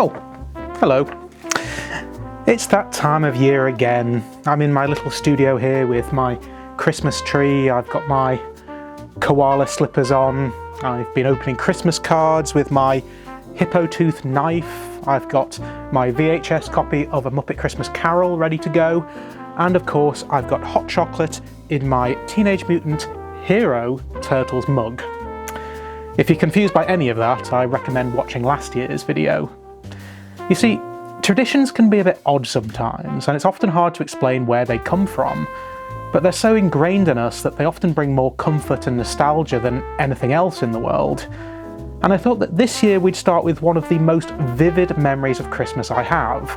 Oh, hello. It's that time of year again. I'm in my little studio here with my Christmas tree. I've got my koala slippers on. I've been opening Christmas cards with my hippo tooth knife. I've got my VHS copy of A Muppet Christmas Carol ready to go. And of course, I've got hot chocolate in my Teenage Mutant Hero Turtles mug. If you're confused by any of that, I recommend watching last year's video. You see, traditions can be a bit odd sometimes, and it's often hard to explain where they come from, but they're so ingrained in us that they often bring more comfort and nostalgia than anything else in the world. And I thought that this year we'd start with one of the most vivid memories of Christmas I have,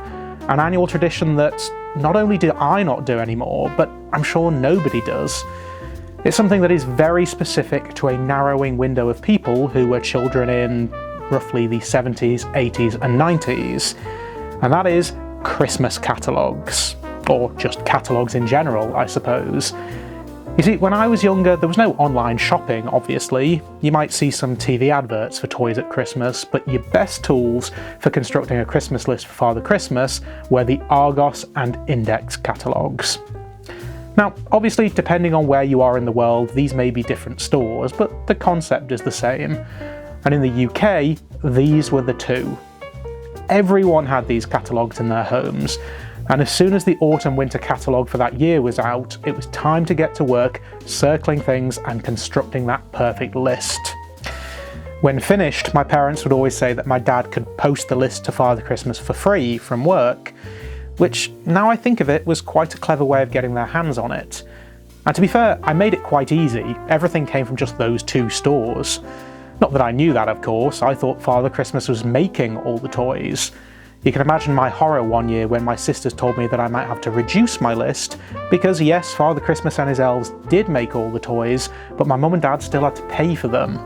an annual tradition that not only do I not do anymore, but I'm sure nobody does. It's something that is very specific to a narrowing window of people who were children in roughly the 70s, 80s and 90s, and that is Christmas catalogues, or just catalogues in general, I suppose. You see, when I was younger, there was no online shopping, obviously. You might see some TV adverts for toys at Christmas, but your best tools for constructing a Christmas list for Father Christmas were the Argos and Index catalogues. Now, obviously, depending on where you are in the world, these may be different stores, but the concept is the same. And in the UK, these were the two. Everyone had these catalogues in their homes, and as soon as the autumn-winter catalogue for that year was out, it was time to get to work circling things and constructing that perfect list. When finished, my parents would always say that my dad could post the list to Father Christmas for free from work, which, now I think of it, was quite a clever way of getting their hands on it. And to be fair, I made it quite easy. Everything came from just those two stores. Not that I knew that, of course. I thought Father Christmas was making all the toys. You can imagine my horror one year when my sisters told me that I might have to reduce my list, because yes, Father Christmas and his elves did make all the toys, but my mum and dad still had to pay for them.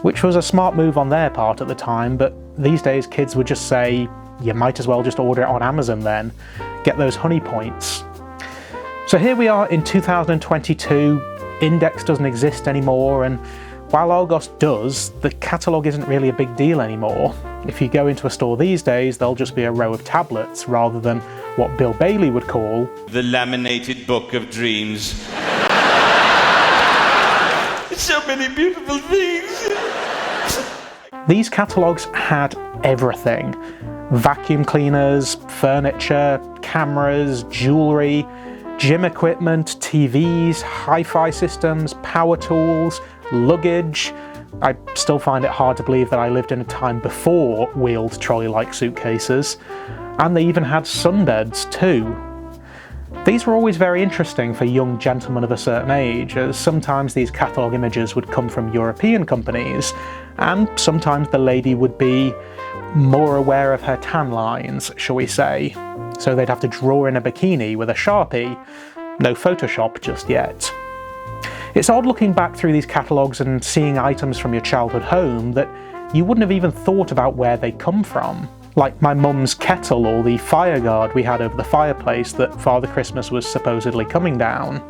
Which was a smart move on their part at the time, but these days kids would just say, you might as well just order it on Amazon then. Get those honey points. So here we are in 2022, Index doesn't exist anymore, and while Argos does, the catalogue isn't really a big deal anymore. If you go into a store these days, there'll just be a row of tablets rather than what Bill Bailey would call the laminated book of dreams. So many beautiful things. These catalogues had everything. Vacuum cleaners, furniture, cameras, jewellery, gym equipment, TVs, hi-fi systems, power tools, luggage. I still find it hard to believe that I lived in a time before wheeled trolley-like suitcases. And they even had sunbeds too. These were always very interesting for young gentlemen of a certain age, as sometimes these catalogue images would come from European companies, and sometimes the lady would be more aware of her tan lines, shall we say. So they'd have to draw in a bikini with a Sharpie. No Photoshop just yet. It's odd looking back through these catalogues and seeing items from your childhood home that you wouldn't have even thought about where they come from. Like my mum's kettle or the fire guard we had over the fireplace that Father Christmas was supposedly coming down.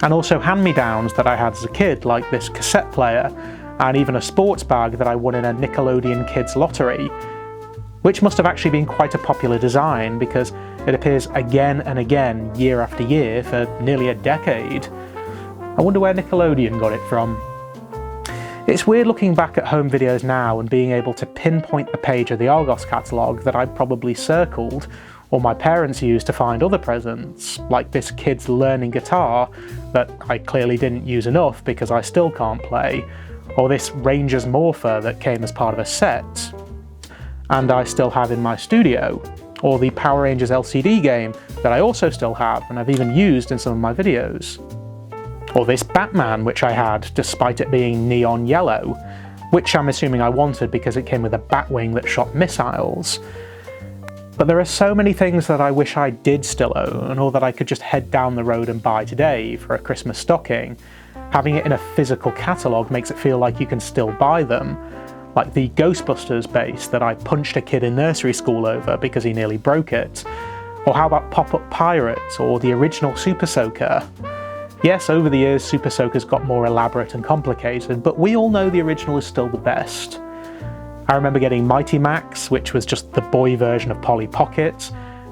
And also hand-me-downs that I had as a kid, like this cassette player, and even a sports bag that I won in a Nickelodeon Kids lottery, which must have actually been quite a popular design because it appears again and again, year after year, for nearly a decade. I wonder where Nickelodeon got it from. It's weird looking back at home videos now and being able to pinpoint the page of the Argos catalogue that I'd probably circled, or my parents used to find other presents, like this kid's learning guitar that I clearly didn't use enough because I still can't play, or this Rangers morpher that came as part of a set, and I still have in my studio, or the Power Rangers LCD game that I also still have and I've even used in some of my videos. Or this Batman which I had, despite it being neon yellow, which I'm assuming I wanted because it came with a Batwing that shot missiles. But there are so many things that I wish I did still own, or that I could just head down the road and buy today for a Christmas stocking. Having it in a physical catalogue makes it feel like you can still buy them, like the Ghostbusters base that I punched a kid in nursery school over because he nearly broke it. Or how about Pop-Up Pirates, or the original Super Soaker? Yes, over the years Super Soakers got more elaborate and complicated, but we all know the original is still the best. I remember getting Mighty Max, which was just the boy version of Polly Pocket,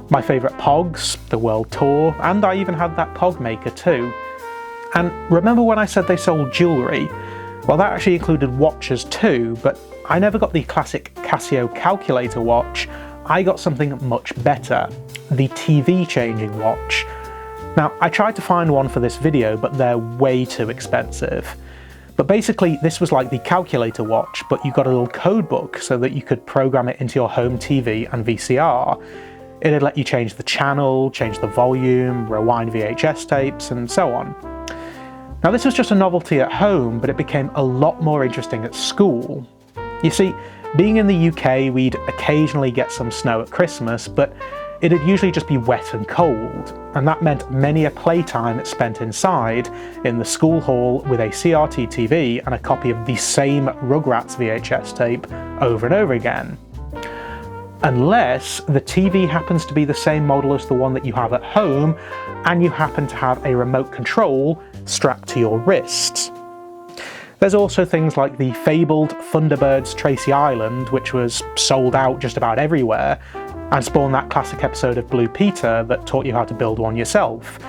my favourite Pogs, the World Tour, and I even had that Pog Maker too. And remember when I said they sold jewellery? Well, that actually included watches too, but I never got the classic Casio calculator watch. I got something much better, the TV changing watch. Now, I tried to find one for this video, but they're way too expensive. But basically, this was like the calculator watch, but you got a little code book so that you could program it into your home TV and VCR. It'd let you change the channel, change the volume, rewind VHS tapes, and so on. Now, this was just a novelty at home, but it became a lot more interesting at school. You see, being in the UK, we'd occasionally get some snow at Christmas, but it'd usually just be wet and cold, and that meant many a playtime spent inside in the school hall with a CRT TV and a copy of the same Rugrats VHS tape over and over again. Unless the TV happens to be the same model as the one that you have at home, and you happen to have a remote control strapped to your wrist. There's also things like the fabled Thunderbirds Tracy Island, which was sold out just about everywhere, and spawned that classic episode of Blue Peter that taught you how to build one yourself.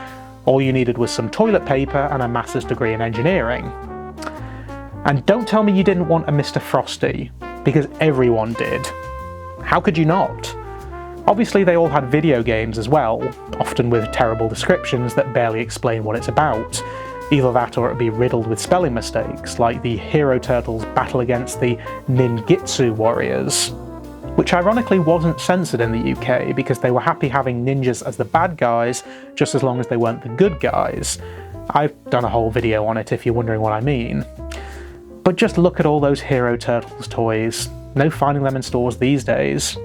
All you needed was some toilet paper and a master's degree in engineering. And don't tell me you didn't want a Mr. Frosty, because everyone did. How could you not? Obviously they all had video games as well, often with terrible descriptions that barely explain what it's about. Either that or it'd be riddled with spelling mistakes, like the Hero Turtles battle against the Ninjitsu Warriors, which ironically wasn't censored in the UK because they were happy having ninjas as the bad guys just as long as they weren't the good guys. I've done a whole video on it if you're wondering what I mean. But just look at all those Hero Turtles toys. No finding them in stores these days.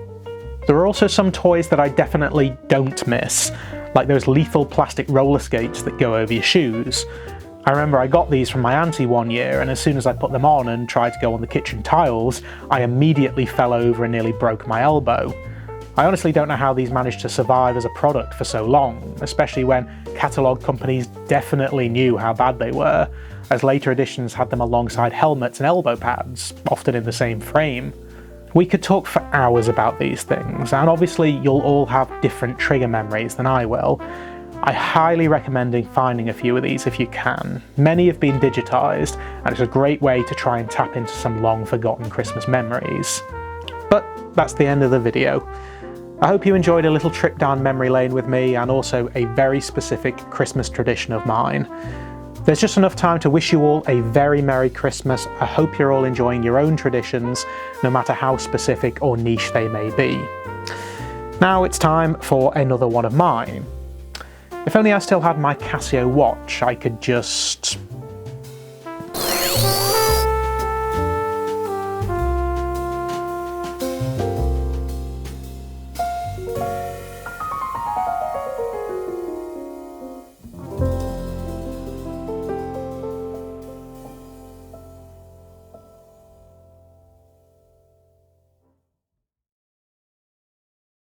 There are also some toys that I definitely don't miss, like those lethal plastic roller skates that go over your shoes. I remember I got these from my auntie one year, and as soon as I put them on and tried to go on the kitchen tiles, I immediately fell over and nearly broke my elbow. I honestly don't know how these managed to survive as a product for so long, especially when catalogue companies definitely knew how bad they were, as later editions had them alongside helmets and elbow pads, often in the same frame. We could talk for hours about these things, and obviously you'll all have different trigger memories than I will. I highly recommend finding a few of these if you can. Many have been digitised, and it's a great way to try and tap into some long forgotten Christmas memories. But that's the end of the video. I hope you enjoyed a little trip down memory lane with me, and also a very specific Christmas tradition of mine. There's just enough time to wish you all a very Merry Christmas. I hope you're all enjoying your own traditions, no matter how specific or niche they may be. Now it's time for another one of mine. If only I still had my Casio watch, I could just